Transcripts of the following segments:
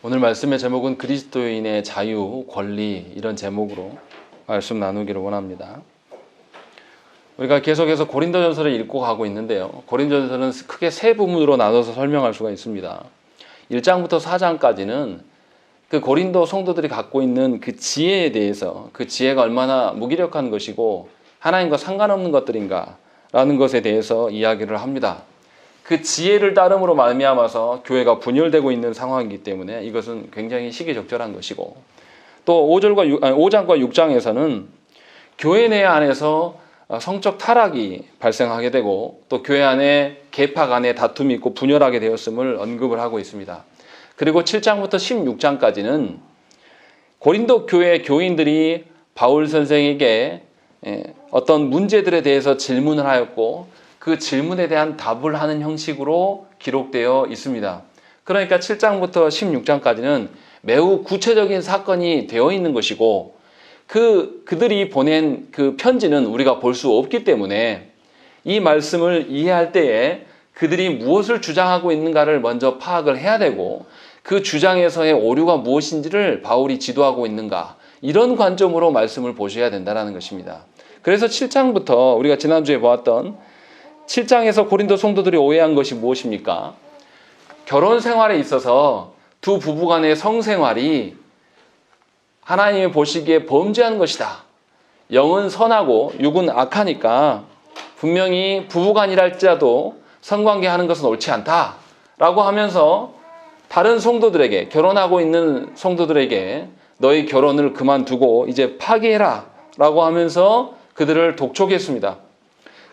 오늘 말씀의 제목은 그리스도인의 자유, 권리 이런 제목으로 말씀 나누기를 원합니다. 우리가 계속해서 고린도전서를 읽고 가고 있는데요. 고린도전서는 크게 세 부분으로 나눠서 설명할 수가 있습니다. 1장부터 4장까지는 그 고린도 성도들이 갖고 있는 그 지혜에 대해서, 그 지혜가 얼마나 무기력한 것이고 하나님과 상관없는 것들인가 라는 것에 대해서 이야기를 합니다. 그 지혜를 따름으로 말미암아서 교회가 분열되고 있는 상황이기 때문에 이것은 굉장히 시기적절한 것이고, 또 5장과 6장에서는 교회 내 안에서 성적 타락이 발생하게 되고 또 교회 안에 계파 간의 다툼이 있고 분열하게 되었음을 언급을 하고 있습니다. 그리고 7장부터 16장까지는 고린도 교회 교인들이 바울 선생에게 어떤 문제들에 대해서 질문을 하였고 그 질문에 대한 답을 하는 형식으로 기록되어 있습니다. 그러니까 7장부터 16장까지는 매우 구체적인 사건이 되어 있는 것이고 그들이 보낸 그 편지는 우리가 볼 수 없기 때문에 이 말씀을 이해할 때에 그들이 무엇을 주장하고 있는가를 먼저 파악을 해야 되고 그 주장에서의 오류가 무엇인지를 바울이 지도하고 있는가, 이런 관점으로 말씀을 보셔야 된다는 것입니다. 그래서 7장부터 우리가 지난주에 보았던 7장에서 고린도 성도들이 오해한 것이 무엇입니까? 결혼 생활에 있어서 두 부부 간의 성생활이 하나님이 보시기에 범죄한 것이다. 영은 선하고 육은 악하니까 분명히 부부간이랄지라도 성관계하는 것은 옳지 않다 라고 하면서 다른 성도들에게, 결혼하고 있는 성도들에게 너희 결혼을 그만두고 이제 파기해라 라고 하면서 그들을 독촉했습니다.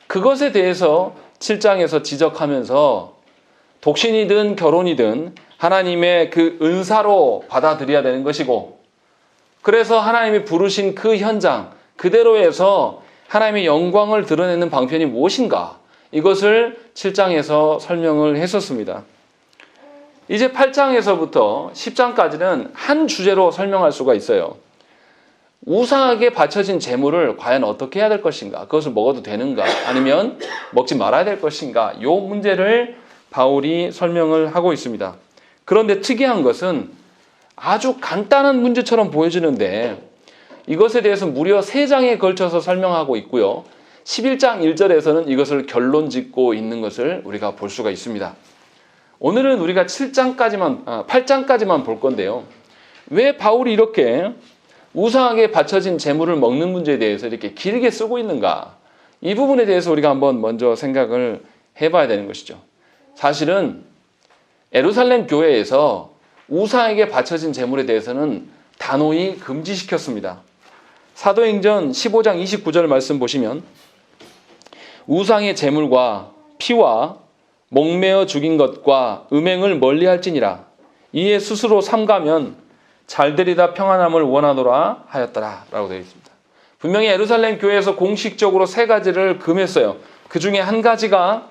그것에 대해서 7장에서 지적하면서 독신이든 결혼이든 하나님의 그 은사로 받아들여야 되는 것이고, 그래서 하나님이 부르신 그 현장 그대로에서 하나님의 영광을 드러내는 방편이 무엇인가, 이것을 7장에서 설명을 했었습니다. 이제 8장에서부터 10장까지는 한 주제로 설명할 수가 있어요. 우상에게 바쳐진 재물을 과연 어떻게 해야 될 것인가, 그것을 먹어도 되는가 아니면 먹지 말아야 될 것인가, 이 문제를 바울이 설명을 하고 있습니다. 그런데 특이한 것은 아주 간단한 문제처럼 보여지는데 이것에 대해서 무려 3장에 걸쳐서 설명하고 있고요. 11장 1절에서는 이것을 결론 짓고 있는 것을 우리가 볼 수가 있습니다. 오늘은 우리가 8장까지만 볼 건데요. 왜 바울이 이렇게 우상에게 바쳐진 재물을 먹는 문제에 대해서 이렇게 길게 쓰고 있는가, 이 부분에 대해서 우리가 한번 먼저 생각을 해봐야 되는 것이죠. 사실은 예루살렘 교회에서 우상에게 바쳐진 재물에 대해서는 단호히 금지시켰습니다. 사도행전 15장 29절 말씀 보시면 우상의 재물과 피와 목매어 죽인 것과 음행을 멀리할지니라. 이에 스스로 삼가면 잘되리다 평안함을 원하노라 하였더라 라고 되어 있습니다. 분명히 예루살렘 교회에서 공식적으로 3가지를 금했어요. 그 중에 한 가지가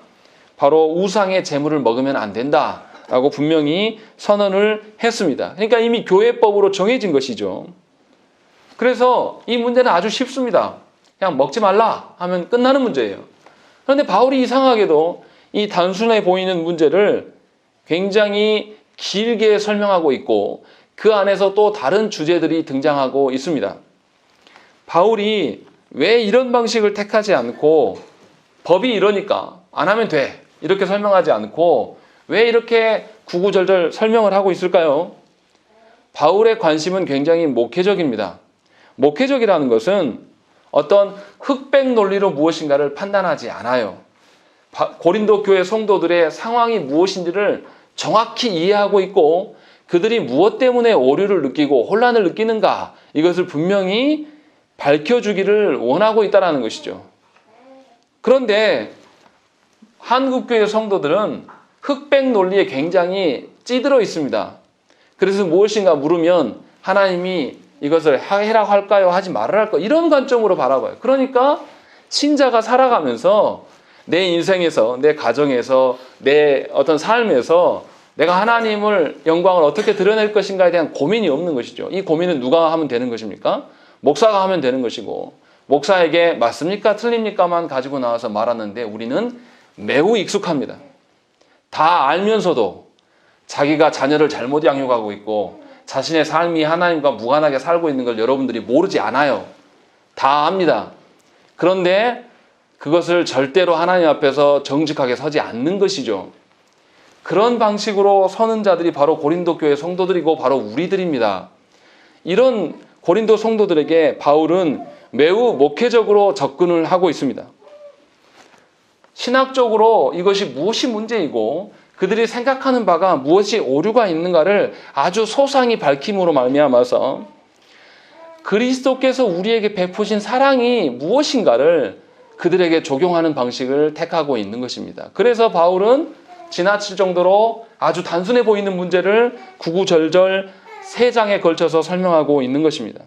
바로 우상의 재물을 먹으면 안 된다 라고 분명히 선언을 했습니다. 그러니까 이미 교회법으로 정해진 것이죠. 그래서 이 문제는 아주 쉽습니다. 그냥 먹지 말라 하면 끝나는 문제예요. 그런데 바울이 이상하게도 이 단순해 보이는 문제를 굉장히 길게 설명하고 있고 그 안에서 또 다른 주제들이 등장하고 있습니다. 바울이 왜 이런 방식을 택하지 않고 법이 이러니까 안 하면 돼 이렇게 설명하지 않고 왜 이렇게 구구절절 설명을 하고 있을까요? 바울의 관심은 굉장히 목회적입니다. 목회적이라는 것은 어떤 흑백 논리로 무엇인가를 판단하지 않아요. 고린도 교회 성도들의 상황이 무엇인지를 정확히 이해하고 있고 그들이 무엇 때문에 오류를 느끼고 혼란을 느끼는가, 이것을 분명히 밝혀주기를 원하고 있다는 것이죠. 그런데 한국교회 성도들은 흑백 논리에 굉장히 찌들어 있습니다. 그래서 무엇인가 물으면 하나님이 이것을 해라고 할까요? 하지 말아야 할까요? 이런 관점으로 바라봐요. 그러니까 신자가 살아가면서 내 인생에서, 내 가정에서, 내 어떤 삶에서 내가 하나님을 영광을 어떻게 드러낼 것인가에 대한 고민이 없는 것이죠. 이 고민은 누가 하면 되는 것입니까? 목사가 하면 되는 것이고, 목사에게 맞습니까? 틀립니까만 가지고 나와서 말하는데 우리는 매우 익숙합니다. 다 알면서도 자기가 자녀를 잘못 양육하고 있고 자신의 삶이 하나님과 무관하게 살고 있는 걸 여러분들이 모르지 않아요. 다 압니다. 그런데 그것을 절대로 하나님 앞에서 정직하게 서지 않는 것이죠. 그런 방식으로 서는 자들이 바로 고린도 교회 성도들이고 바로 우리들입니다. 이런 고린도 성도들에게 바울은 매우 목회적으로 접근을 하고 있습니다. 신학적으로 이것이 무엇이 문제이고 그들이 생각하는 바가 무엇이 오류가 있는가를 아주 소상히 밝힘으로 말미암아서 그리스도께서 우리에게 베푸신 사랑이 무엇인가를 그들에게 적용하는 방식을 택하고 있는 것입니다. 그래서 바울은 지나칠 정도로 아주 단순해 보이는 문제를 구구절절 3장에 걸쳐서 설명하고 있는 것입니다.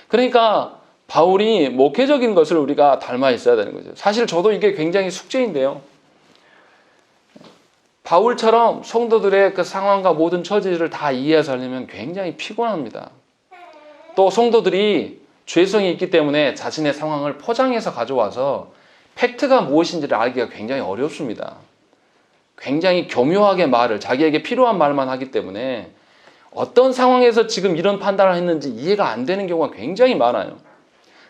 그러니까 바울이 목회적인 것을 우리가 닮아 있어야 되는 거죠. 사실 저도 이게 굉장히 숙제인데요. 바울처럼 성도들의 그 상황과 모든 처지를 다 이해해서 하려면 굉장히 피곤합니다. 또 성도들이 죄성이 있기 때문에 자신의 상황을 포장해서 가져와서 팩트가 무엇인지를 알기가 굉장히 어렵습니다. 굉장히 교묘하게 말을 자기에게 필요한 말만 하기 때문에 어떤 상황에서 지금 이런 판단을 했는지 이해가 안 되는 경우가 굉장히 많아요.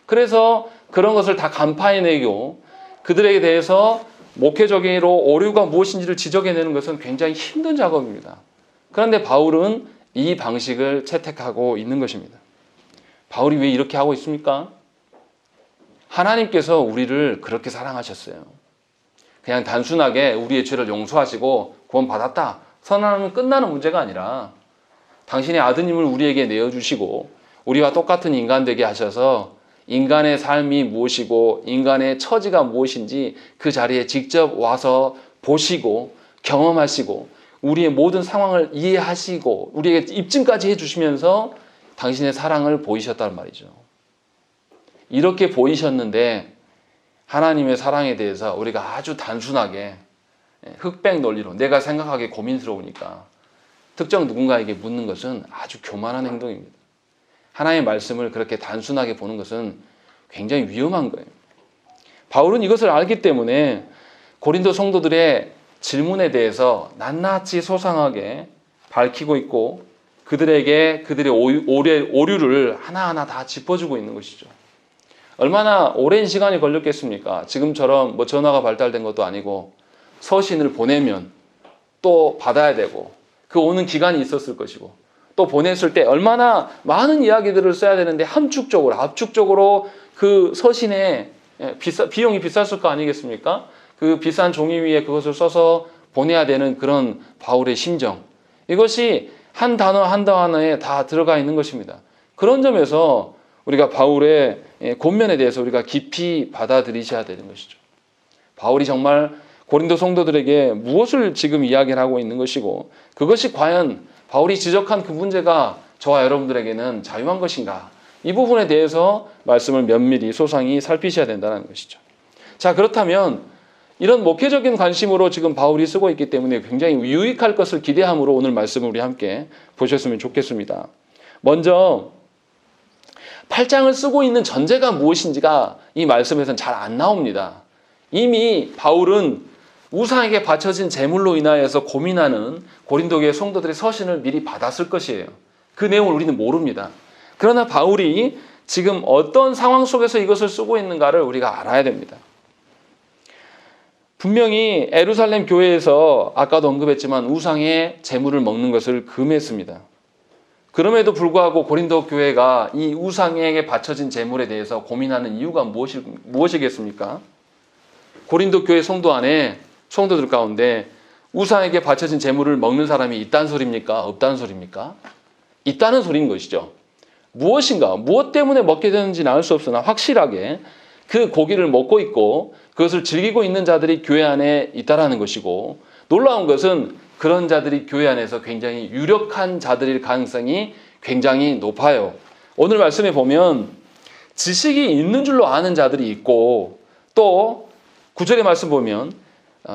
그래서 그런 것을 다 간파해내고 그들에게 대해서 목회적으로 오류가 무엇인지를 지적해내는 것은 굉장히 힘든 작업입니다. 그런데 바울은 이 방식을 채택하고 있는 것입니다. 바울이 왜 이렇게 하고 있습니까? 하나님께서 우리를 그렇게 사랑하셨어요. 그냥 단순하게 우리의 죄를 용서하시고 구원받았다, 선언하면 끝나는 문제가 아니라 당신의 아드님을 우리에게 내어주시고 우리와 똑같은 인간 되게 하셔서 인간의 삶이 무엇이고 인간의 처지가 무엇인지 그 자리에 직접 와서 보시고 경험하시고 우리의 모든 상황을 이해하시고 우리에게 입증까지 해주시면서 당신의 사랑을 보이셨단 말이죠. 이렇게 보이셨는데 하나님의 사랑에 대해서 우리가 아주 단순하게 흑백 논리로 내가 생각하기에 고민스러우니까 특정 누군가에게 묻는 것은 아주 교만한 행동입니다. 하나님의 말씀을 그렇게 단순하게 보는 것은 굉장히 위험한 거예요. 바울은 이것을 알기 때문에 고린도 성도들의 질문에 대해서 낱낱이 소상하게 밝히고 있고 그들에게 그들의 오류를 하나하나 다 짚어주고 있는 것이죠. 얼마나 오랜 시간이 걸렸겠습니까? 지금처럼 뭐 전화가 발달된 것도 아니고 서신을 보내면 또 받아야 되고 그 오는 기간이 있었을 것이고 또 보냈을 때 얼마나 많은 이야기들을 써야 되는데 함축적으로 압축적으로 그 서신에 비용이 비쌌을 거 아니겠습니까? 그 비싼 종이 위에 그것을 써서 보내야 되는 그런 바울의 심정, 이것이 한 단어 한 단어에 다 들어가 있는 것입니다. 그런 점에서 우리가 바울의 권면에 대해서 우리가 깊이 받아들이셔야 되는 것이죠. 바울이 정말 고린도 성도들에게 무엇을 지금 이야기를 하고 있는 것이고 그것이 과연 바울이 지적한 그 문제가 저와 여러분들에게는 자유한 것인가, 이 부분에 대해서 말씀을 면밀히 소상히 살피셔야 된다는 것이죠. 자, 그렇다면 이런 목회적인 관심으로 지금 바울이 쓰고 있기 때문에 굉장히 유익할 것을 기대함으로 오늘 말씀을 우리 함께 보셨으면 좋겠습니다. 먼저 8장을 쓰고 있는 전제가 무엇인지가 이 말씀에서는 잘 안 나옵니다. 이미 바울은 우상에게 바쳐진 제물로 인하여서 고민하는 고린도교의 성도들의 서신을 미리 받았을 것이에요. 그 내용을 우리는 모릅니다. 그러나 바울이 지금 어떤 상황 속에서 이것을 쓰고 있는가를 우리가 알아야 됩니다. 분명히 예루살렘 교회에서 아까도 언급했지만 우상의 제물을 먹는 것을 금했습니다. 그럼에도 불구하고 고린도 교회가 이 우상에게 바쳐진 제물에 대해서 고민하는 이유가 무엇이겠습니까? 고린도 교회 성도 안에 성도들 가운데 우상에게 바쳐진 제물을 먹는 사람이 있다는 소리입니까? 없다는 소리입니까? 있다는 소리인 것이죠. 무엇인가, 무엇 때문에 먹게 되는지는 알 수 없으나 확실하게 그 고기를 먹고 있고 그것을 즐기고 있는 자들이 교회 안에 있다는 것이고, 놀라운 것은 그런 자들이 교회 안에서 굉장히 유력한 자들일 가능성이 굉장히 높아요. 오늘 말씀에 보면 지식이 있는 줄로 아는 자들이 있고, 또 9절의 말씀 보면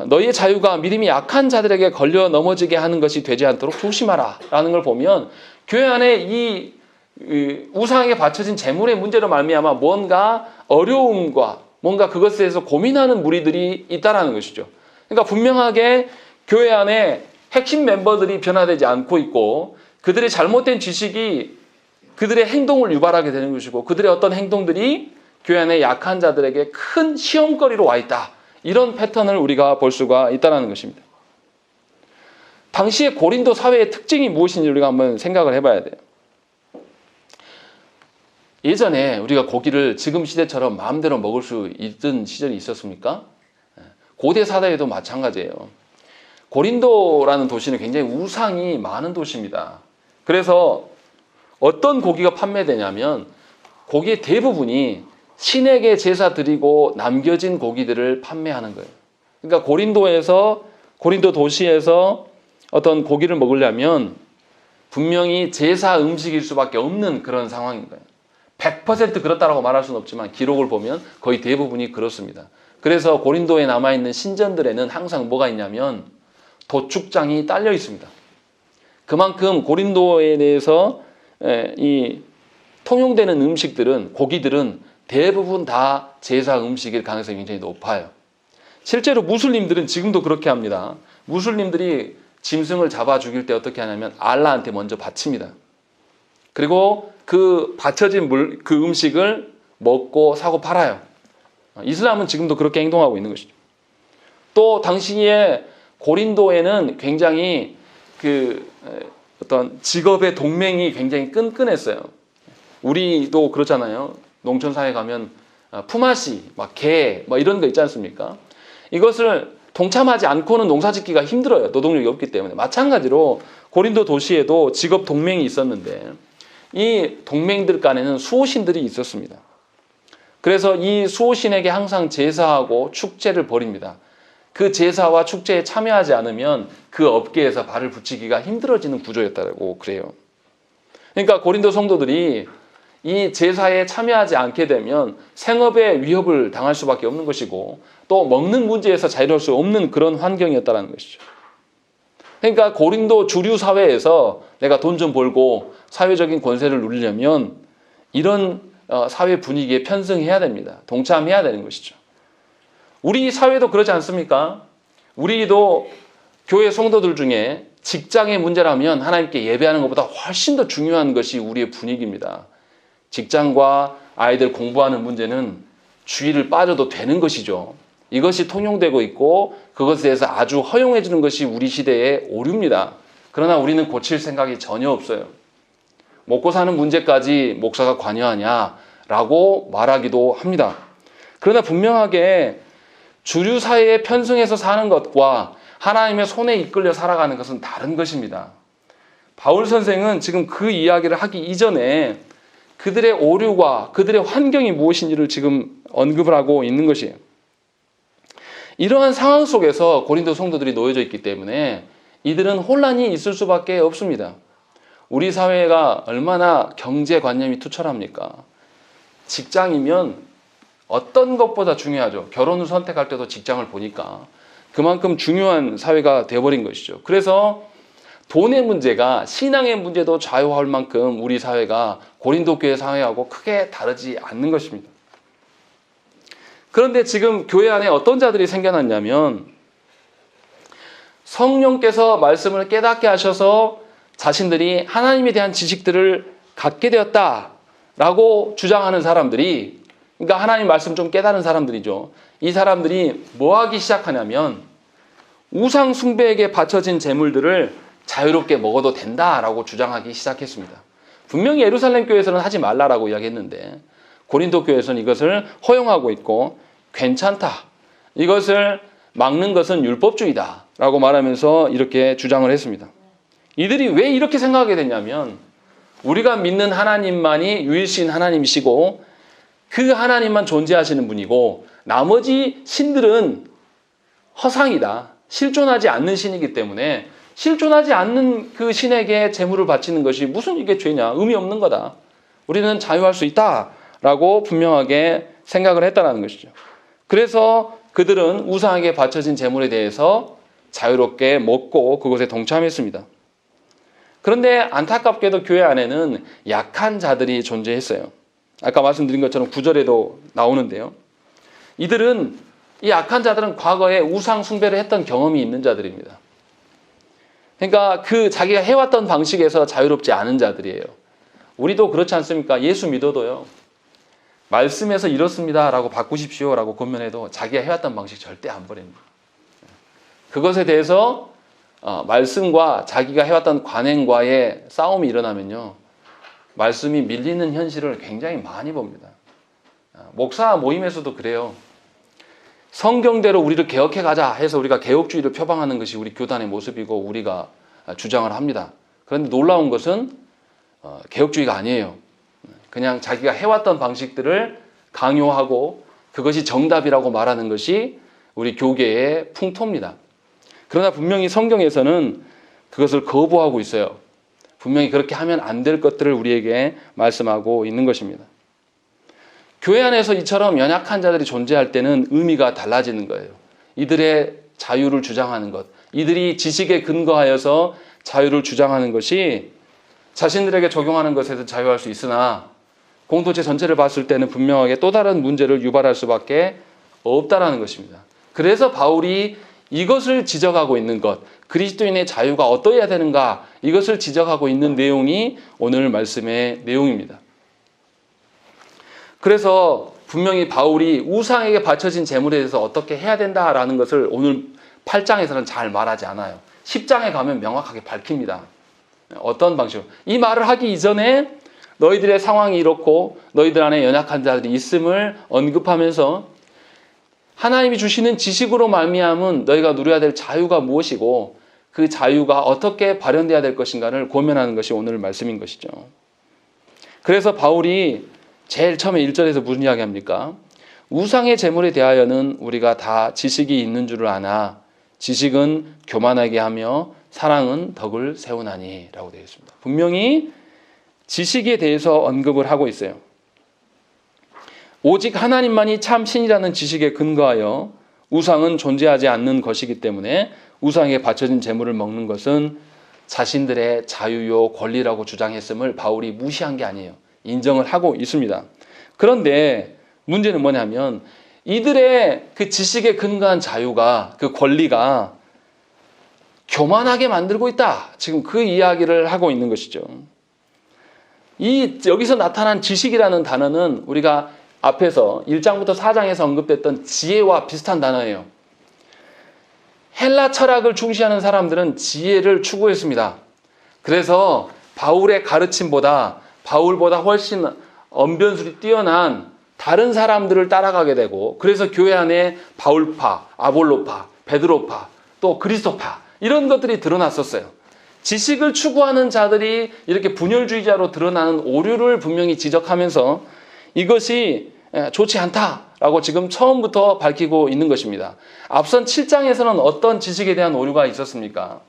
너희의 자유가 믿음이 약한 자들에게 걸려 넘어지게 하는 것이 되지 않도록 조심하라 라는 걸 보면 교회 안에 이 우상에게 바쳐진 제물의 문제로 말미암아 뭔가 어려움과 뭔가 그것에 대해서 고민하는 무리들이 있다는 것이죠. 그러니까 분명하게 교회 안에 핵심 멤버들이 변화되지 않고 있고 그들의 잘못된 지식이 그들의 행동을 유발하게 되는 것이고 그들의 어떤 행동들이 교회 안에 약한 자들에게 큰 시험거리로 와 있다. 이런 패턴을 우리가 볼 수가 있다는 것입니다. 당시의 고린도 사회의 특징이 무엇인지 우리가 한번 생각을 해봐야 돼요. 예전에 우리가 고기를 지금 시대처럼 마음대로 먹을 수 있던 시절이 있었습니까? 고대 사회에도 마찬가지예요. 고린도라는 도시는 굉장히 우상이 많은 도시입니다. 그래서 어떤 고기가 판매되냐면 고기의 대부분이 신에게 제사 드리고 남겨진 고기들을 판매하는 거예요. 그러니까 고린도 도시에서 어떤 고기를 먹으려면 분명히 제사 음식일 수밖에 없는 그런 상황인 거예요. 100% 그렇다라고 말할 수는 없지만 기록을 보면 거의 대부분이 그렇습니다. 그래서 고린도에 남아있는 신전들에는 항상 뭐가 있냐면 도축장이 딸려 있습니다. 그만큼 고린도에 대해서 이 통용되는 음식들은 고기들은 대부분 다 제사 음식일 가능성이 굉장히 높아요. 실제로 무슬림들은 지금도 그렇게 합니다. 무슬림들이 짐승을 잡아 죽일 때 어떻게 하냐면 알라한테 먼저 바칩니다. 그리고 그 바쳐진 그 음식을 먹고 사고 팔아요. 이슬람은 지금도 그렇게 행동하고 있는 것이죠. 또 당시에 고린도에는 굉장히 어떤 직업의 동맹이 굉장히 끈끈했어요. 우리도 그렇잖아요. 농촌 사회 가면 품앗이, 개, 이런 거 있지 않습니까? 이것을 동참하지 않고는 농사짓기가 힘들어요. 노동력이 없기 때문에. 마찬가지로 고린도 도시에도 직업 동맹이 있었는데 이 동맹들 간에는 수호신들이 있었습니다. 그래서 이 수호신에게 항상 제사하고 축제를 벌입니다. 그 제사와 축제에 참여하지 않으면 그 업계에서 발을 붙이기가 힘들어지는 구조였다고 그래요. 그러니까 고린도 성도들이 이 제사에 참여하지 않게 되면 생업에 위협을 당할 수밖에 없는 것이고 또 먹는 문제에서 자유로울 수 없는 그런 환경이었다는 것이죠. 그러니까 고린도 주류 사회에서 내가 돈 좀 벌고 사회적인 권세를 누리려면 이런 사회 분위기에 편승해야 됩니다. 동참해야 되는 것이죠. 우리 사회도 그러지 않습니까? 우리도 교회 성도들 중에 직장의 문제라면 하나님께 예배하는 것보다 훨씬 더 중요한 것이 우리의 분위기입니다. 직장과 아이들 공부하는 문제는 주의를 빠져도 되는 것이죠. 이것이 통용되고 있고 그것에 대해서 아주 허용해 주는 것이 우리 시대의 오류입니다. 그러나 우리는 고칠 생각이 전혀 없어요. 먹고 사는 문제까지 목사가 관여하냐라고 말하기도 합니다. 그러나 분명하게 주류 사회에 편승해서 사는 것과 하나님의 손에 이끌려 살아가는 것은 다른 것입니다. 바울 선생은 지금 그 이야기를 하기 이전에 그들의 오류와 그들의 환경이 무엇인지를 지금 언급을 하고 있는 것이에요. 이러한 상황 속에서 고린도 성도들이 놓여져 있기 때문에 이들은 혼란이 있을 수밖에 없습니다. 우리 사회가 얼마나 경제관념이 투철합니까? 직장이면 어떤 것보다 중요하죠. 결혼을 선택할 때도 직장을 보니까 그만큼 중요한 사회가 되어버린 것이죠. 그래서 돈의 문제가 신앙의 문제도 좌우할 만큼 우리 사회가 고린도 교회 사회하고 크게 다르지 않는 것입니다. 그런데 지금 교회 안에 어떤 자들이 생겨났냐면 성령께서 말씀을 깨닫게 하셔서 자신들이 하나님에 대한 지식들을 갖게 되었다라고 주장하는 사람들이, 그러니까 하나님 말씀 좀 깨달은 사람들이죠. 이 사람들이 뭐 하기 시작하냐면 우상 숭배에게 바쳐진 제물들을 자유롭게 먹어도 된다라고 주장하기 시작했습니다. 분명히 예루살렘 교회에서는 하지 말라라고 이야기했는데 고린도 교회에서는 이것을 허용하고 있고 괜찮다. 이것을 막는 것은 율법주의다라고 말하면서 이렇게 주장을 했습니다. 이들이 왜 이렇게 생각하게 됐냐면 우리가 믿는 하나님만이 유일신 하나님이시고 그 하나님만 존재하시는 분이고 나머지 신들은 허상이다. 실존하지 않는 신이기 때문에 실존하지 않는 그 신에게 제물을 바치는 것이 무슨 이게 죄냐? 의미 없는 거다. 우리는 자유할 수 있다라고 분명하게 생각을 했다는 것이죠. 그래서 그들은 우상에게 바쳐진 제물에 대해서 자유롭게 먹고 그것에 동참했습니다. 그런데 안타깝게도 교회 안에는 약한 자들이 존재했어요. 아까 말씀드린 것처럼 9절에도 나오는데요. 이 약한 자들은 과거에 우상 숭배를 했던 경험이 있는 자들입니다. 그러니까 그 자기가 해왔던 방식에서 자유롭지 않은 자들이에요. 우리도 그렇지 않습니까? 예수 믿어도요. 말씀에서 이렇습니다 라고 바꾸십시오 라고 권면해도 자기가 해왔던 방식 절대 안 버립니다. 그것에 대해서 말씀과 자기가 해왔던 관행과의 싸움이 일어나면요. 말씀이 밀리는 현실을 굉장히 많이 봅니다. 목사 모임에서도 그래요. 성경대로 우리를 개혁해 가자 해서 우리가 개혁주의를 표방하는 것이 우리 교단의 모습이고 우리가 주장을 합니다. 그런데 놀라운 것은 개혁주의가 아니에요. 그냥 자기가 해왔던 방식들을 강요하고 그것이 정답이라고 말하는 것이 우리 교계의 풍토입니다. 그러나 분명히 성경에서는 그것을 거부하고 있어요. 분명히 그렇게 하면 안 될 것들을 우리에게 말씀하고 있는 것입니다. 교회 안에서 이처럼 연약한 자들이 존재할 때는 의미가 달라지는 거예요. 이들의 자유를 주장하는 것, 이들이 지식에 근거하여서 자유를 주장하는 것이 자신들에게 적용하는 것에서 자유할 수 있으나 공동체 전체를 봤을 때는 분명하게 또 다른 문제를 유발할 수밖에 없다라는 것입니다. 그래서 바울이 이것을 지적하고 있는 것, 그리스도인의 자유가 어떠해야 되는가, 이것을 지적하고 있는 내용이 오늘 말씀의 내용입니다. 그래서 분명히 바울이 우상에게 바쳐진 제물에 대해서 어떻게 해야 된다라는 것을 오늘 8장에서는 잘 말하지 않아요. 10장에 가면 명확하게 밝힙니다. 어떤 방식으로. 이 말을 하기 이전에 너희들의 상황이 이렇고 너희들 안에 연약한 자들이 있음을 언급하면서 하나님이 주시는 지식으로 말미암은 너희가 누려야 될 자유가 무엇이고 그 자유가 어떻게 발현돼야 될 것인가를 고민하는 것이 오늘 말씀인 것이죠. 그래서 바울이 제일 처음에 1절에서 무슨 이야기합니까? 우상의 제물에 대하여는 우리가 다 지식이 있는 줄을 아나 지식은 교만하게 하며 사랑은 덕을 세우나니 라고 되어 있습니다. 분명히 지식에 대해서 언급을 하고 있어요. 오직 하나님만이 참 신이라는 지식에 근거하여 우상은 존재하지 않는 것이기 때문에 우상에 바쳐진 제물을 먹는 것은 자신들의 자유요 권리라고 주장했음을 바울이 무시한 게 아니에요. 인정을 하고 있습니다. 그런데 문제는 뭐냐면 이들의 그 지식에 근거한 자유가 그 권리가 교만하게 만들고 있다. 지금 그 이야기를 하고 있는 것이죠. 여기서 나타난 지식이라는 단어는 우리가 앞에서 1장부터 4장에서 언급됐던 지혜와 비슷한 단어예요. 헬라 철학을 중시하는 사람들은 지혜를 추구했습니다. 그래서 바울의 가르침보다 바울보다 훨씬 언변술이 뛰어난 다른 사람들을 따라가게 되고 그래서 교회 안에 바울파, 아볼로파, 베드로파, 또 그리스도파 이런 것들이 드러났었어요. 지식을 추구하는 자들이 이렇게 분열주의자로 드러나는 오류를 분명히 지적하면서 이것이 좋지 않다라고 지금 처음부터 밝히고 있는 것입니다. 앞선 7장에서는 어떤 지식에 대한 오류가 있었습니까?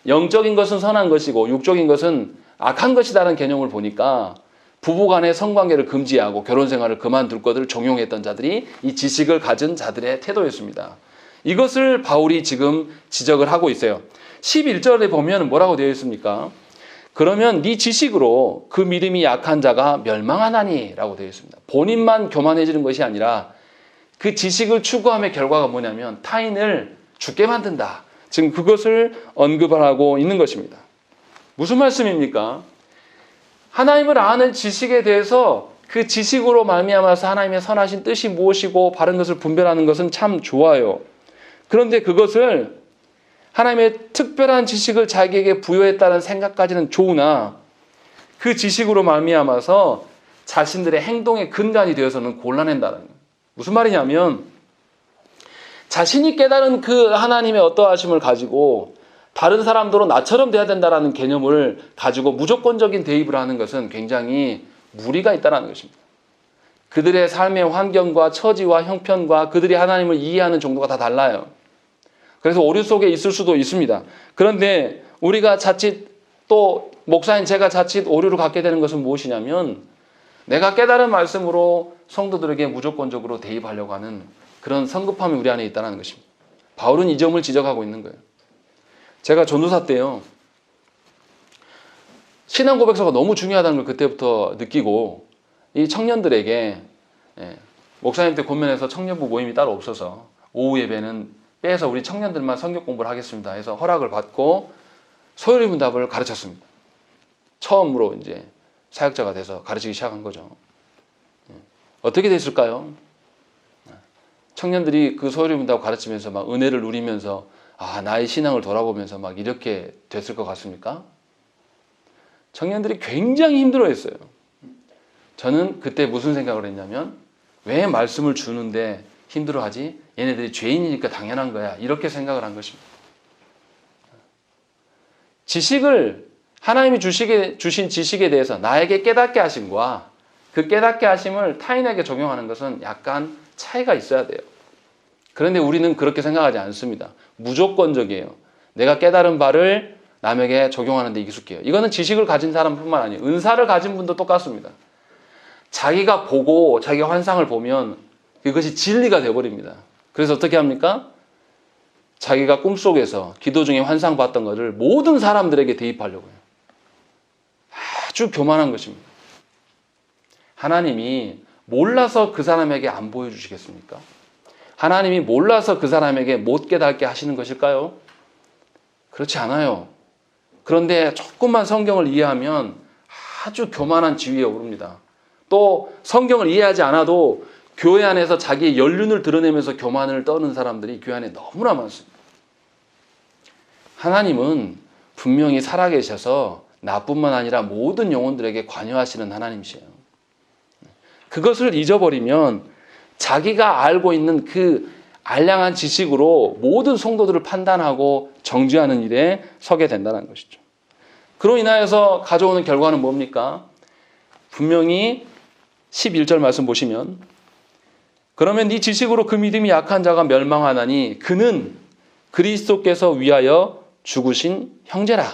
영적인 것은 선한 것이고 육적인 것은 악한 것이라는 개념을 보니까 부부간의 성관계를 금지하고 결혼생활을 그만둘 것을 종용했던 자들이 이 지식을 가진 자들의 태도였습니다. 이것을 바울이 지금 지적을 하고 있어요. 11절에 보면 뭐라고 되어 있습니까? 그러면 네 지식으로 그 믿음이 약한 자가 멸망하나니 라고 되어 있습니다. 본인만 교만해지는 것이 아니라 그 지식을 추구함의 결과가 뭐냐면 타인을 죽게 만든다. 지금 그것을 언급을 하고 있는 것입니다. 무슨 말씀입니까? 하나님을 아는 지식에 대해서 그 지식으로 말미암아서 하나님의 선하신 뜻이 무엇이고 바른 것을 분별하는 것은 참 좋아요. 그런데 그것을 하나님의 특별한 지식을 자기에게 부여했다는 생각까지는 좋으나 그 지식으로 말미암아서 자신들의 행동의 근간이 되어서는 곤란한다는 거예요. 무슨 말이냐면 자신이 깨달은 그 하나님의 어떠하심을 가지고 다른 사람들은 나처럼 돼야 된다는 개념을 가지고 무조건적인 대입을 하는 것은 굉장히 무리가 있다는 것입니다. 그들의 삶의 환경과 처지와 형편과 그들이 하나님을 이해하는 정도가 다 달라요. 그래서 오류 속에 있을 수도 있습니다. 그런데 우리가 자칫 또 목사인 제가 자칫 오류를 갖게 되는 것은 무엇이냐면 내가 깨달은 말씀으로 성도들에게 무조건적으로 대입하려고 하는 그런 성급함이 우리 안에 있다는 것입니다. 바울은 이 점을 지적하고 있는 거예요. 제가 전도사 때요. 신앙 고백서가 너무 중요하다는 걸 그때부터 느끼고 이 청년들에게 목사님 때 권면해서 청년부 모임이 따로 없어서 오후 예배는 빼서 우리 청년들만 성경 공부를 하겠습니다 해서 허락을 받고 소요리문답을 가르쳤습니다. 처음으로 이제 사역자가 돼서 가르치기 시작한 거죠. 어떻게 됐을까요? 청년들이 그 소요리문답을 가르치면서 막 은혜를 누리면서 나의 신앙을 돌아보면서 막 이렇게 됐을 것 같습니까? 청년들이 굉장히 힘들어했어요. 저는 그때 무슨 생각을 했냐면 왜 말씀을 주는데 힘들어하지? 얘네들이 죄인이니까 당연한 거야. 이렇게 생각을 한 것입니다. 지식을 하나님이 주신 지식에 대해서 나에게 깨닫게 하심과 그 깨닫게 하심을 타인에게 적용하는 것은 약간 차이가 있어야 돼요. 그런데 우리는 그렇게 생각하지 않습니다. 무조건적이에요. 내가 깨달은 바를 남에게 적용하는 데 익숙해요. 이거는 지식을 가진 사람뿐만 아니에요. 은사를 가진 분도 똑같습니다. 자기가 보고 자기가 환상을 보면 그것이 진리가 되어버립니다. 그래서 어떻게 합니까? 자기가 꿈속에서 기도 중에 환상 봤던 것을 모든 사람들에게 대입하려고 해요. 아주 교만한 것입니다. 하나님이 몰라서 그 사람에게 안 보여주시겠습니까? 하나님이 몰라서 그 사람에게 못 깨닫게 하시는 것일까요? 그렇지 않아요. 그런데 조금만 성경을 이해하면 아주 교만한 지위에 오릅니다. 또 성경을 이해하지 않아도 교회 안에서 자기의 연륜을 드러내면서 교만을 떠는 사람들이 교회 안에 너무나 많습니다. 하나님은 분명히 살아계셔서 나뿐만 아니라 모든 영혼들에게 관여하시는 하나님이세요. 그것을 잊어버리면 자기가 알고 있는 그 알량한 지식으로 모든 성도들을 판단하고 정죄하는 일에 서게 된다는 것이죠. 그로 인하여서 가져오는 결과는 뭡니까? 분명히 11절 말씀 보시면 그러면 네 지식으로 그 믿음이 약한 자가 멸망하나니 그는 그리스도께서 위하여 죽으신 형제라.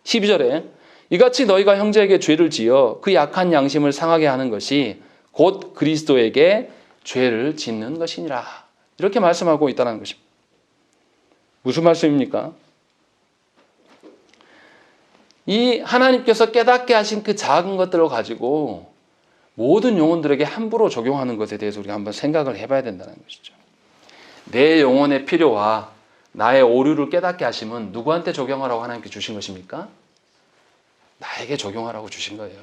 12절에 이같이 너희가 형제에게 죄를 지어 그 약한 양심을 상하게 하는 것이 곧 그리스도에게 죄를 짓는 것이니라. 이렇게 말씀하고 있다는 것입니다. 무슨 말씀입니까? 이 하나님께서 깨닫게 하신 그 작은 것들을 가지고 모든 영혼들에게 함부로 적용하는 것에 대해서 우리가 한번 생각을 해봐야 된다는 것이죠. 내 영혼의 필요와 나의 오류를 깨닫게 하심은 누구한테 적용하라고 하나님께 주신 것입니까? 나에게 적용하라고 주신 거예요.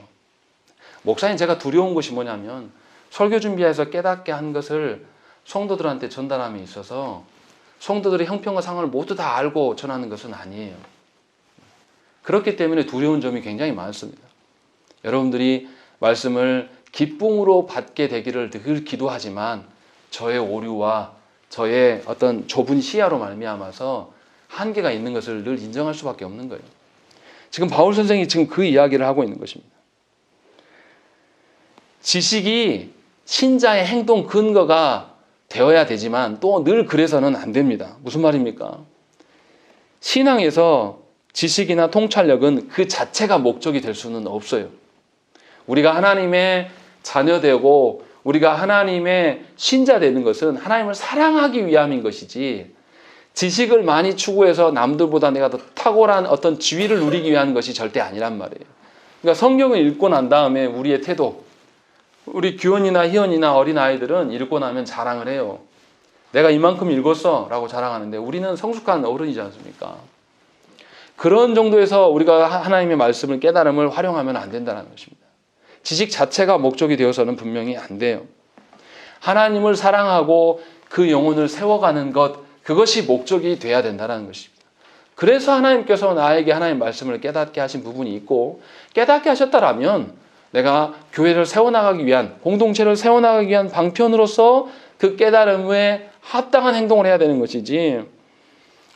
목사님, 제가 두려운 것이 뭐냐면 설교 준비해서 깨닫게 한 것을 성도들한테 전달함에 있어서 성도들의 형편과 상황을 모두 다 알고 전하는 것은 아니에요. 그렇기 때문에 두려운 점이 굉장히 많습니다. 여러분들이 말씀을 기쁨으로 받게 되기를 늘 기도하지만 저의 오류와 저의 어떤 좁은 시야로 말미암아서 한계가 있는 것을 늘 인정할 수밖에 없는 거예요. 지금 바울 선생이 지금 그 이야기를 하고 있는 것입니다. 지식이 신자의 행동 근거가 되어야 되지만 또 늘 그래서는 안 됩니다. 무슨 말입니까? 신앙에서 지식이나 통찰력은 그 자체가 목적이 될 수는 없어요. 우리가 하나님의 자녀되고 우리가 하나님의 신자 되는 것은 하나님을 사랑하기 위함인 것이지 지식을 많이 추구해서 남들보다 내가 더 탁월한 어떤 지위를 누리기 위한 것이 절대 아니란 말이에요. 그러니까 성경을 읽고 난 다음에 우리의 태도, 우리 규현이나 희연이나 어린아이들은 읽고 나면 자랑을 해요. 내가 이만큼 읽었어 라고 자랑하는데 우리는 성숙한 어른이지 않습니까? 그런 정도에서 우리가 하나님의 말씀을 깨달음을 활용하면 안 된다는 것입니다. 지식 자체가 목적이 되어서는 분명히 안 돼요. 하나님을 사랑하고 그 영혼을 세워가는 것, 그것이 목적이 돼야 된다는 것입니다. 그래서 하나님께서 나에게 하나님의 말씀을 깨닫게 하신 부분이 있고 깨닫게 하셨다라면 내가 교회를 세워나가기 위한, 공동체를 세워나가기 위한 방편으로서 그 깨달음에 합당한 행동을 해야 되는 것이지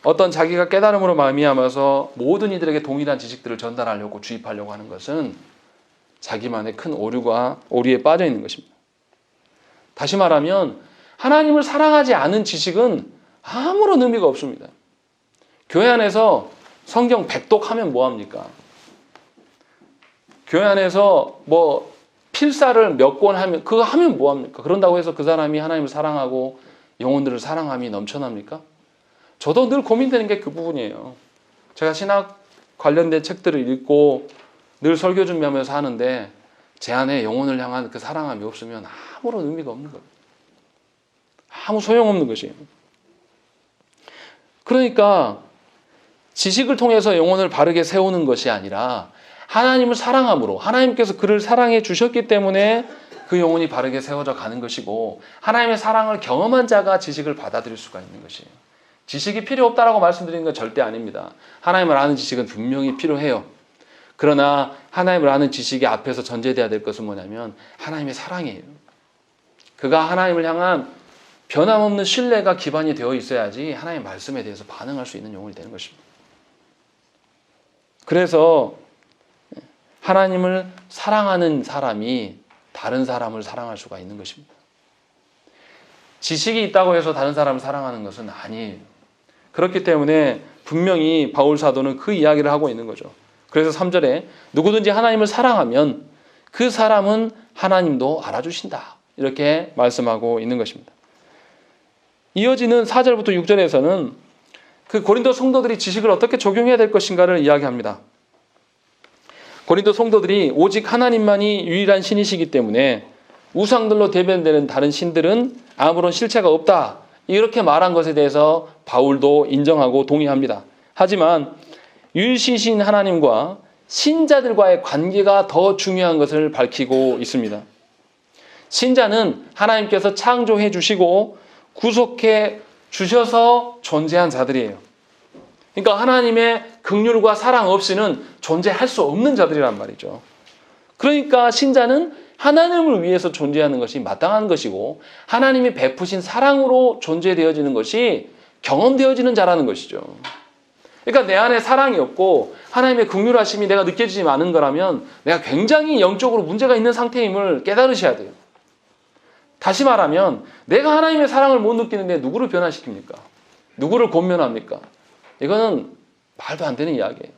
어떤 자기가 깨달음으로 말미암아서 모든 이들에게 동일한 지식들을 전달하려고 주입하려고 하는 것은 자기만의 큰 오류에 빠져 있는 것입니다. 다시 말하면 하나님을 사랑하지 않은 지식은 아무런 의미가 없습니다. 교회 안에서 성경 100독하면 뭐합니까? 교회 안에서 뭐 필사를 몇 권 하면 그거 하면 뭐합니까? 그런다고 해서 그 사람이 하나님을 사랑하고 영혼들을 사랑함이 넘쳐납니까? 저도 늘 고민되는 게 그 부분이에요. 제가 신학 관련된 책들을 읽고 늘 설교 준비하면서 하는데 제 안에 영혼을 향한 그 사랑함이 없으면 아무런 의미가 없는 거예요. 아무 소용없는 것이에요. 그러니까 지식을 통해서 영혼을 바르게 세우는 것이 아니라 하나님을 사랑함으로, 하나님께서 그를 사랑해 주셨기 때문에 그 영혼이 바르게 세워져 가는 것이고, 하나님의 사랑을 경험한 자가 지식을 받아들일 수가 있는 것이에요. 지식이 필요 없다라고 말씀드리는 건 절대 아닙니다. 하나님을 아는 지식은 분명히 필요해요. 그러나 하나님을 아는 지식이 앞에서 전제돼야 될 것은 뭐냐면 하나님의 사랑이에요. 그가 하나님을 향한 변함없는 신뢰가 기반이 되어 있어야지 하나님의 말씀에 대해서 반응할 수 있는 영혼이 되는 것입니다. 그래서 하나님을 사랑하는 사람이 다른 사람을 사랑할 수가 있는 것입니다. 지식이 있다고 해서 다른 사람을 사랑하는 것은 아니에요. 그렇기 때문에 분명히 바울 사도는 그 이야기를 하고 있는 거죠. 그래서 3절에 누구든지 하나님을 사랑하면 그 사람은 하나님도 알아주신다, 이렇게 말씀하고 있는 것입니다. 이어지는 4절부터 6절에서는 그 고린도 성도들이 지식을 어떻게 적용해야 될 것인가를 이야기합니다. 고린도 성도들이 오직 하나님만이 유일한 신이시기 때문에 우상들로 대변되는 다른 신들은 아무런 실체가 없다, 이렇게 말한 것에 대해서 바울도 인정하고 동의합니다. 하지만 유일신이신 하나님과 신자들과의 관계가 더 중요한 것을 밝히고 있습니다. 신자는 하나님께서 창조해 주시고 구속해 주셔서 존재한 자들이에요. 그러니까 하나님의 긍휼과 사랑 없이는 존재할 수 없는 자들이란 말이죠. 그러니까 신자는 하나님을 위해서 존재하는 것이 마땅한 것이고, 하나님이 베푸신 사랑으로 존재되어지는 것이 경험되어지는 자라는 것이죠. 그러니까 내 안에 사랑이 없고 하나님의 긍휼하심이 내가 느껴지지 않은 거라면 내가 굉장히 영적으로 문제가 있는 상태임을 깨달으셔야 돼요. 다시 말하면 내가 하나님의 사랑을 못 느끼는데 누구를 변화시킵니까? 누구를 권면합니까? 이거는 말도 안 되는 이야기예요.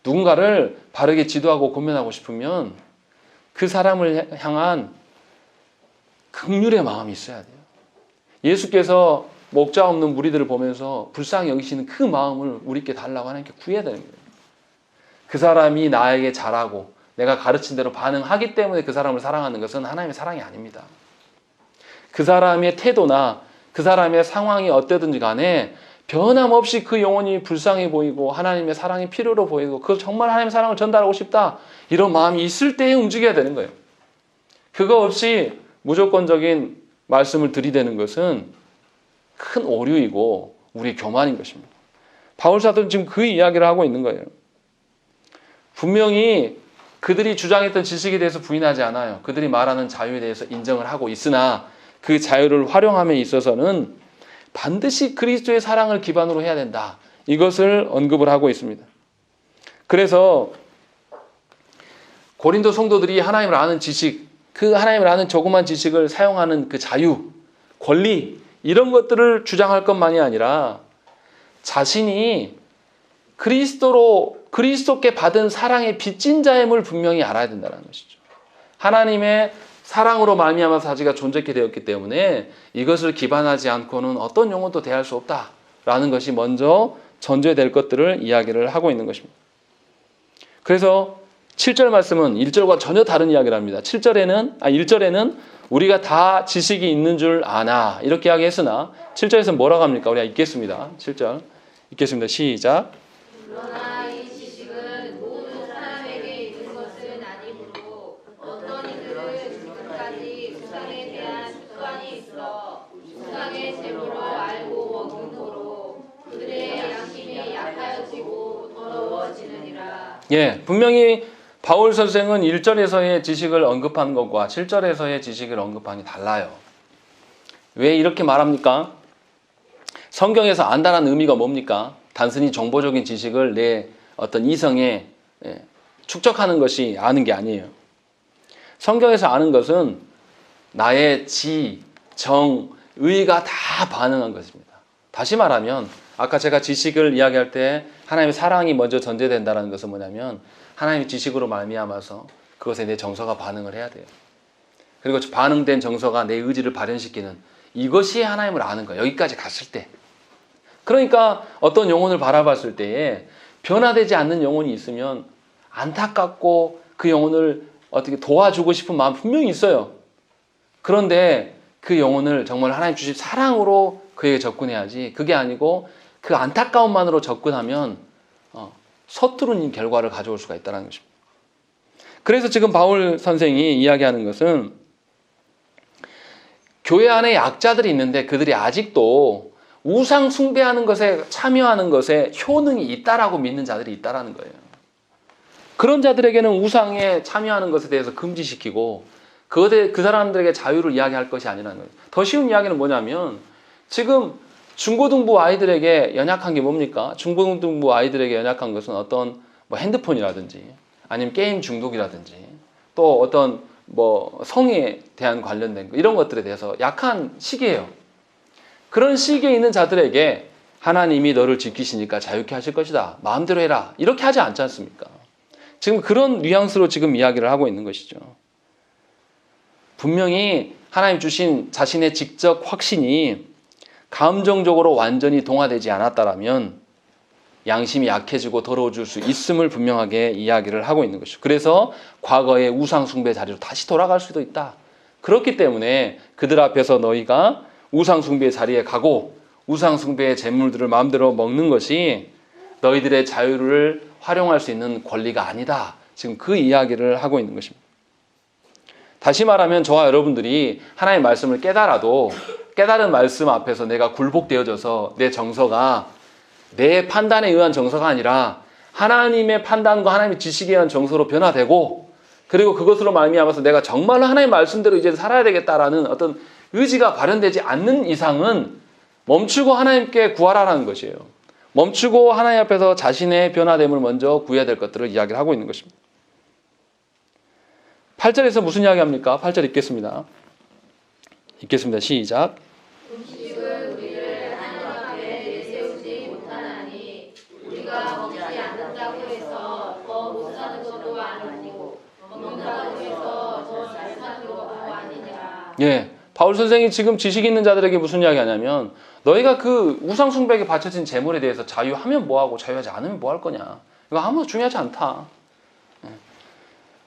누군가를 바르게 지도하고 권면하고 싶으면 그 사람을 향한 긍휼의 마음이 있어야 돼요. 예수께서 목자 없는 무리들을 보면서 불쌍히 여기시는 그 마음을 우리께 달라고 하나님께 구해야 되는 거예요. 그 사람이 나에게 잘하고 내가 가르친 대로 반응하기 때문에 그 사람을 사랑하는 것은 하나님의 사랑이 아닙니다. 그 사람의 태도나 그 사람의 상황이 어때든지 간에 변함없이 그 영혼이 불쌍해 보이고 하나님의 사랑이 필요로 보이고 그 정말 하나님의 사랑을 전달하고 싶다, 이런 마음이 있을 때에 움직여야 되는 거예요. 그거 없이 무조건적인 말씀을 들이대는 것은 큰 오류이고 우리의 교만인 것입니다. 바울 사도는 지금 그 이야기를 하고 있는 거예요. 분명히 그들이 주장했던 지식에 대해서 부인하지 않아요. 그들이 말하는 자유에 대해서 인정을 하고 있으나 그 자유를 활용함에 있어서는 반드시 그리스도의 사랑을 기반으로 해야 된다, 이것을 언급을 하고 있습니다. 그래서 고린도 성도들이 하나님을 아는 지식, 그 하나님을 아는 조그만 지식을 사용하는 그 자유, 권리, 이런 것들을 주장할 것만이 아니라 자신이 그리스도께 받은 사랑의 빚진 자임을 분명히 알아야 된다는 것이죠. 하나님의 사랑으로 말미암아서 자기가 존재케 되었기 때문에 이것을 기반하지 않고는 어떤 영혼도 대할 수 없다라는 것이 먼저 전제될 것들을 이야기를 하고 있는 것입니다. 그래서 7절 말씀은 1절과 전혀 다른 이야기를 합니다. 1절에는 우리가 다 지식이 있는 줄 아나, 이렇게 이야기했으나 7절에서는 뭐라고 합니까? 우리가 읽겠습니다. 7절 읽겠습니다. 시작. 그러나 이 지식은 모든 사람에게 있는 것은 아니므로 어떤 이들은 지금까지 우상에 대한 습관이 있어 우상의 재물을 알고 먹는 도로 그들의 양심이 약하여지고 더러워지느니라. 예, 분명히 바울 선생은 1절에서의 지식을 언급한 것과 7절에서의 지식을 언급하니 달라요. 왜 이렇게 말합니까? 성경에서 안다라는 의미가 뭡니까? 단순히 정보적인 지식을 내 어떤 이성에 축적하는 것이 아는 게 아니에요. 성경에서 아는 것은 나의 지, 정, 의가 다 반응한 것입니다. 다시 말하면 아까 제가 지식을 이야기할 때 하나님의 사랑이 먼저 전제된다는 것은 뭐냐면 하나님의 지식으로 말미암아서 그것에 내 정서가 반응을 해야 돼요. 그리고 반응된 정서가 내 의지를 발현시키는, 이것이 하나님을 아는 거예요. 여기까지 갔을 때. 그러니까 어떤 영혼을 바라봤을 때에 변화되지 않는 영혼이 있으면 안타깝고 그 영혼을 어떻게 도와주고 싶은 마음 분명히 있어요. 그런데 그 영혼을 정말 하나님 주신 사랑으로 그에게 접근해야지, 그게 아니고 그 안타까움만으로 접근하면 서투른 결과를 가져올 수가 있다는 것입니다. 그래서 지금 바울 선생이 이야기하는 것은 교회 안에 약자들이 있는데 그들이 아직도 우상 숭배하는 것에 참여하는 것에 효능이 있다라고 믿는 자들이 있다라는 거예요. 그런 자들에게는 우상에 참여하는 것에 대해서 금지시키고 그 사람들에게 자유를 이야기할 것이 아니라는 거예요. 더 쉬운 이야기는 뭐냐면 지금 중고등부 아이들에게 연약한 게 뭡니까? 중고등부 아이들에게 연약한 것은 어떤 뭐 핸드폰이라든지 아니면 게임 중독이라든지 또 어떤 뭐 성에 대한 관련된 거 이런 것들에 대해서 약한 시기예요. 그런 시기에 있는 자들에게 하나님이 너를 지키시니까 자유케 하실 것이다. 마음대로 해라. 이렇게 하지 않지 않습니까? 지금 그런 뉘앙스로 지금 이야기를 하고 있는 것이죠. 분명히 하나님 주신 자신의 직접 확신이 감정적으로 완전히 동화되지 않았다라면 양심이 약해지고 더러워질 수 있음을 분명하게 이야기를 하고 있는 것이죠. 그래서 과거의 우상숭배 자리로 다시 돌아갈 수도 있다. 그렇기 때문에 그들 앞에서 너희가 우상숭배의 자리에 가고 우상숭배의 재물들을 마음대로 먹는 것이 너희들의 자유를 활용할 수 있는 권리가 아니다. 지금 그 이야기를 하고 있는 것입니다. 다시 말하면 저와 여러분들이 하나님의 말씀을 깨달아도 깨달은 말씀 앞에서 내가 굴복되어져서 내 정서가 내 판단에 의한 정서가 아니라 하나님의 판단과 하나님의 지식에 의한 정서로 변화되고 그리고 그것으로 말미암아서 내가 정말로 하나님의 말씀대로 이제 살아야 되겠다라는 어떤 의지가 발현되지 않는 이상은 멈추고 하나님께 구하라는 것이에요. 멈추고 하나님 앞에서 자신의 변화됨을 먼저 구해야 될 것들을 이야기를 하고 있는 것입니다. 8절에서 무슨 이야기합니까? 8절 읽겠습니다. 시작. 음식을 우리를 하나님 앞에 내세우지 못하나니 우리가 먹지 않는다고 해서 더 못 사는 것도 아니고 먹는다고 해서 더 잘 사는 것도 아니니라. 예, 바울 선생이 지금 지식 있는 자들에게 무슨 이야기 하냐면 너희가 그 우상 숭배에 바쳐진 재물에 대해서 자유하면 뭐하고 자유하지 않으면 뭐 할 거냐. 이거 아무도 중요하지 않다.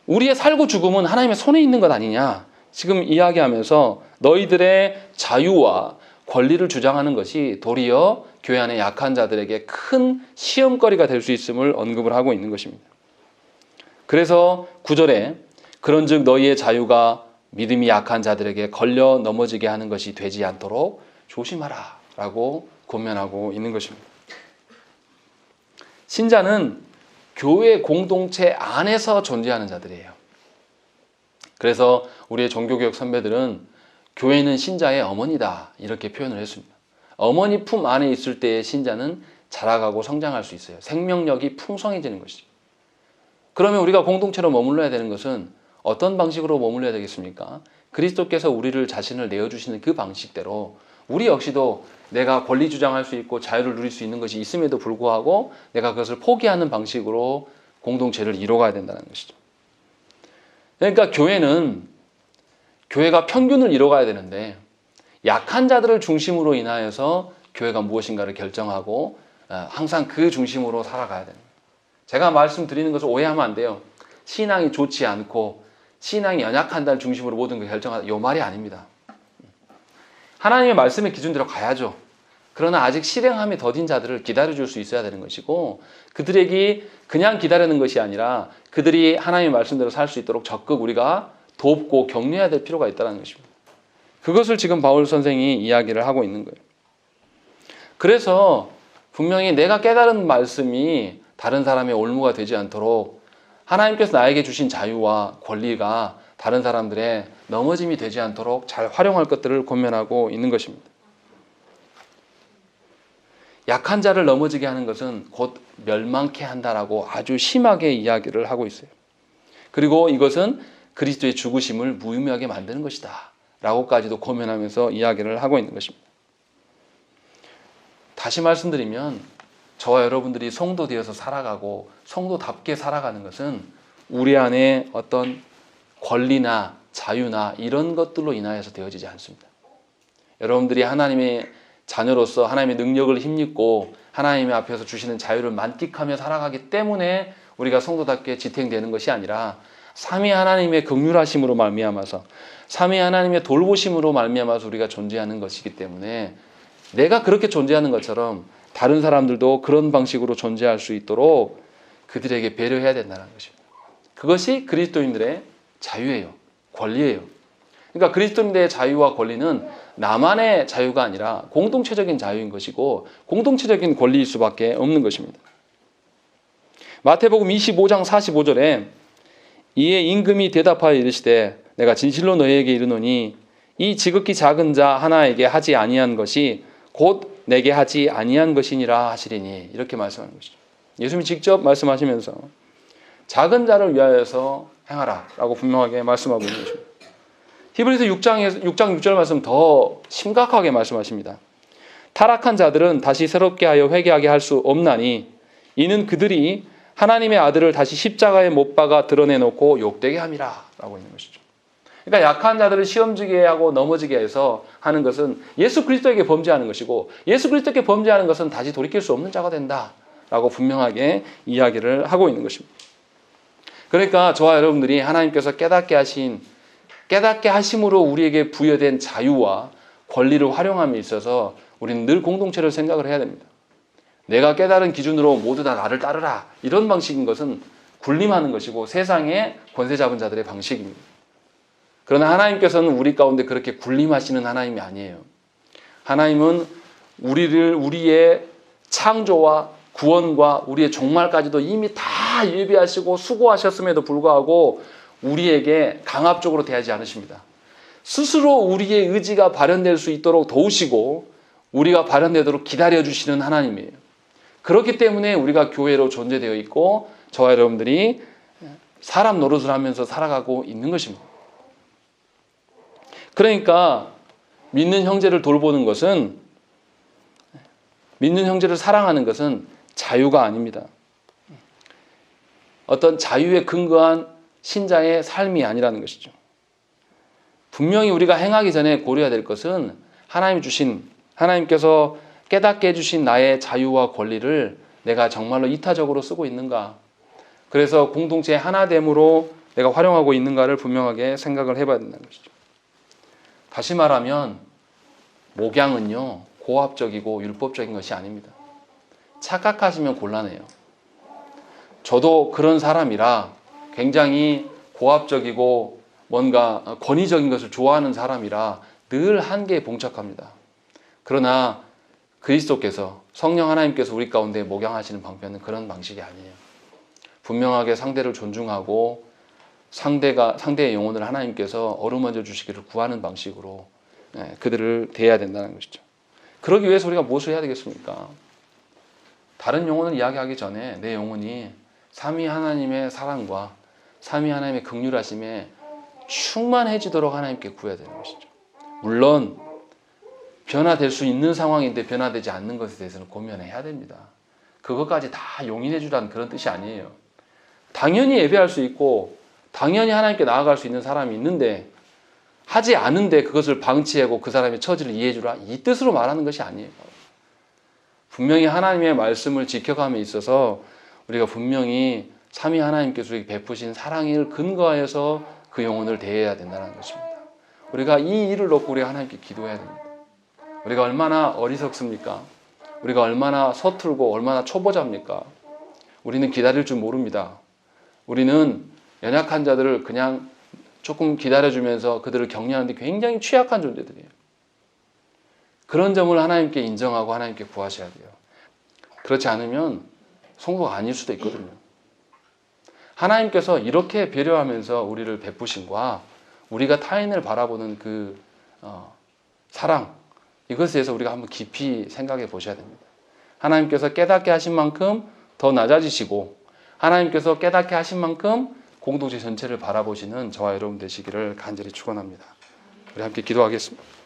우리의 살고 죽음은 하나님의 손에 있는 것 아니냐. 지금 이야기하면서 너희들의 자유와 권리를 주장하는 것이 도리어 교회 안에 약한 자들에게 큰 시험거리가 될 수 있음을 언급을 하고 있는 것입니다. 그래서 9절에 그런즉 너희의 자유가 믿음이 약한 자들에게 걸려 넘어지게 하는 것이 되지 않도록 조심하라 라고 권면하고 있는 것입니다. 신자는 교회 공동체 안에서 존재하는 자들이에요. 그래서 우리의 종교개혁 선배들은 교회는 신자의 어머니다 이렇게 표현을 했습니다. 어머니 품 안에 있을 때의 신자는 자라가고 성장할 수 있어요. 생명력이 풍성해지는 것이죠. 그러면 우리가 공동체로 머물러야 되는 것은 어떤 방식으로 머물러야 되겠습니까? 그리스도께서 우리를 자신을 내어주시는 그 방식대로 우리 역시도 내가 권리 주장할 수 있고 자유를 누릴 수 있는 것이 있음에도 불구하고 내가 그것을 포기하는 방식으로 공동체를 이뤄가야 된다는 것이죠. 그러니까 교회가 평균을 이뤄가야 되는데 약한 자들을 중심으로 인하여서 교회가 무엇인가를 결정하고 항상 그 중심으로 살아가야 됩니다. 제가 말씀드리는 것을 오해하면 안 돼요. 신앙이 좋지 않고 신앙이 연약한 자를 중심으로 모든 걸 결정하다. 이 말이 아닙니다. 하나님의 말씀의 기준대로 가야죠. 그러나 아직 실행함이 더딘 자들을 기다려줄 수 있어야 되는 것이고 그들에게 그냥 기다리는 것이 아니라 그들이 하나님의 말씀대로 살 수 있도록 적극 우리가 돕고 격려해야 될 필요가 있다는 것입니다. 그것을 지금 바울 선생이 이야기를 하고 있는 거예요. 그래서 분명히 내가 깨달은 말씀이 다른 사람의 올무가 되지 않도록 하나님께서 나에게 주신 자유와 권리가 다른 사람들의 넘어짐이 되지 않도록 잘 활용할 것들을 권면하고 있는 것입니다. 약한 자를 넘어지게 하는 것은 곧 멸망케 한다라고 아주 심하게 이야기를 하고 있어요. 그리고 이것은 그리스도의 죽으심을 무의미하게 만드는 것이다 라고까지도 권면하면서 이야기를 하고 있는 것입니다. 다시 말씀드리면 저와 여러분들이 성도 되어서 살아가고 성도답게 살아가는 것은 우리 안에 어떤 권리나 자유나 이런 것들로 인하여서 되어지지 않습니다. 여러분들이 하나님의 자녀로서 하나님의 능력을 힘입고 하나님의 앞에서 주시는 자유를 만끽하며 살아가기 때문에 우리가 성도답게 지탱되는 것이 아니라 삼위 하나님의 긍휼하심으로 말미암아서 삼위 하나님의 돌보심으로 말미암아서 우리가 존재하는 것이기 때문에 내가 그렇게 존재하는 것처럼 다른 사람들도 그런 방식으로 존재할 수 있도록 그들에게 배려해야 된다는 것입니다. 그것이 그리스도인들의 자유예요. 권리예요. 그러니까 그리스도인들의 자유와 권리는 나만의 자유가 아니라 공동체적인 자유인 것이고 공동체적인 권리일 수밖에 없는 것입니다. 마태복음 25장 45절에 이에 임금이 대답하여 이르시되 내가 진실로 너희에게 이르노니 이 지극히 작은 자 하나에게 하지 아니한 것이 곧 내게 하지 아니한 것이니라 하시리니 이렇게 말씀하는 것이죠. 예수님이 직접 말씀하시면서 작은 자를 위하여서 행하라 라고 분명하게 말씀하고 있는 것입니다. 히브리서 6장 6절 말씀 더 심각하게 말씀하십니다. 타락한 자들은 다시 새롭게 하여 회개하게 할 수 없나니 이는 그들이 하나님의 아들을 다시 십자가에 못 박아 드러내놓고 욕되게 함이라 라고 있는 것이죠. 그러니까 약한 자들을 시험지게 하고 넘어지게 해서 하는 것은 예수 그리스도에게 범죄하는 것이고 예수 그리스도에게 범죄하는 것은 다시 돌이킬 수 없는 자가 된다 라고 분명하게 이야기를 하고 있는 것입니다. 그러니까 저와 여러분들이 하나님께서 깨닫게 하심으로 우리에게 부여된 자유와 권리를 활용함에 있어서 우리는 늘 공동체를 생각을 해야 됩니다. 내가 깨달은 기준으로 모두 다 나를 따르라 이런 방식인 것은 군림하는 것이고 세상의 권세 잡은 자들의 방식입니다. 그러나 하나님께서는 우리 가운데 그렇게 군림하시는 하나님이 아니에요. 하나님은 우리의 창조와 구원과 우리의 종말까지도 이미 다 예비하시고 수고하셨음에도 불구하고 우리에게 강압적으로 대하지 않으십니다. 스스로 우리의 의지가 발현될 수 있도록 도우시고 우리가 발현되도록 기다려주시는 하나님이에요. 그렇기 때문에 우리가 교회로 존재되어 있고 저와 여러분들이 사람 노릇을 하면서 살아가고 있는 것입니다. 그러니까 믿는 형제를 돌보는 것은, 믿는 형제를 사랑하는 것은 자유가 아닙니다. 어떤 자유에 근거한 신자의 삶이 아니라는 것이죠. 분명히 우리가 행하기 전에 고려해야 될 것은 하나님께서 깨닫게 해주신 나의 자유와 권리를 내가 정말로 이타적으로 쓰고 있는가, 그래서 공동체의 하나됨으로 내가 활용하고 있는가를 분명하게 생각을 해봐야 된다는 것이죠. 다시 말하면 목양은요 고압적이고 율법적인 것이 아닙니다. 착각하시면 곤란해요. 저도 그런 사람이라 굉장히 고압적이고 뭔가 권위적인 것을 좋아하는 사람이라 늘 한계에 봉착합니다. 그러나 그리스도께서, 성령 하나님께서 우리 가운데 목양하시는 방편은 그런 방식이 아니에요. 분명하게 상대를 존중하고 상대의 영혼을 하나님께서 어루만져 주시기를 구하는 방식으로 그들을 대해야 된다는 것이죠. 그러기 위해서 우리가 무엇을 해야 되겠습니까? 다른 영혼을 이야기하기 전에 내 영혼이 삼위 하나님의 사랑과 삼위 하나님의 긍휼하심에 충만해지도록 하나님께 구해야 되는 것이죠. 물론 변화될 수 있는 상황인데 변화되지 않는 것에 대해서는 고민해야 됩니다. 그것까지 다 용인해 주라는 그런 뜻이 아니에요. 당연히 예배할 수 있고 당연히 하나님께 나아갈 수 있는 사람이 있는데 하지 않은데 그것을 방치하고 그 사람의 처지를 이해해 주라, 이 뜻으로 말하는 것이 아니에요. 분명히 하나님의 말씀을 지켜감에 있어서 우리가 분명히 삼위 하나님께서 베푸신 사랑을 근거하여서 그 영혼을 대해야 된다는 것입니다. 우리가 이 일을 놓고 우리가 하나님께 기도해야 됩니다. 우리가 얼마나 어리석습니까? 우리가 얼마나 서툴고 얼마나 초보자입니까? 우리는 기다릴 줄 모릅니다. 우리는 연약한 자들을 그냥 조금 기다려주면서 그들을 격려하는데 굉장히 취약한 존재들이에요. 그런 점을 하나님께 인정하고 하나님께 구하셔야 돼요. 그렇지 않으면 성도가 아닐 수도 있거든요. 하나님께서 이렇게 배려하면서 우리를 베푸심과 우리가 타인을 바라보는 그 사랑, 이것에 대해서 우리가 한번 깊이 생각해 보셔야 됩니다. 하나님께서 깨닫게 하신 만큼 더 낮아지시고 하나님께서 깨닫게 하신 만큼 공동체 전체를 바라보시는 저와 여러분 되시기를 간절히 축원합니다. 우리 함께 기도하겠습니다.